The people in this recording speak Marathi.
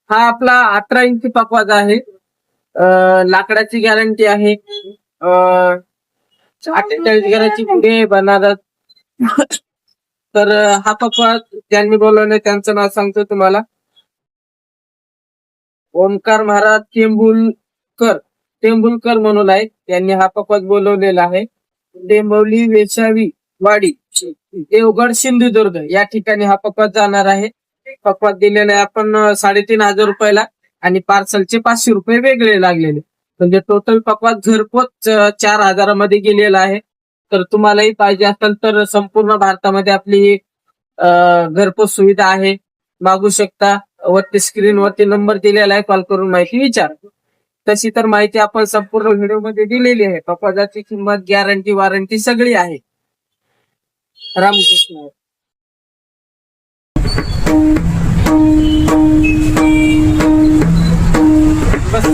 हा आपला 18 इंची पकवाज आहे. लाकडाची गॅरंटी आहे. 48 घराची पुढे आहे बनारस. तर हा पकवाज ज्यांनी बोलवले त्यांचं नाव सांगतो तुम्हाला. ओमकार महाराज टेंबुलकर म्हणून आहे. त्यांनी हा पकवाज बोलवलेला आहे. टेंबवली वेसावी वाडी देवगड सिंधुदुर्ग या ठिकाणी हा पकवाज जाणार आहे. पकवाज दिलेला आहे आपण 3,500 रुपयाला आणि पार्सलचे 500 रुपये वेगळे लागलेले. म्हणजे टोटल पकवाज घरपोच 4,000 मध्ये गेलेला आहे. तर तुम्हालाही पाहिजे असेल तर संपूर्ण भारतामध्ये आपली घरपोच सुविधा आहे. मागू शकता. वरती स्क्रीन वरती नंबर दिलेला आहे. कॉल करून माहिती विचार. तशी तर माहिती आपण संपूर्ण व्हिडिओ मध्ये दिलेली आहे. पकवाजाची किंमत, गॅरंटी, वॉरंटी सगळी आहे. रामकृष्ण. बस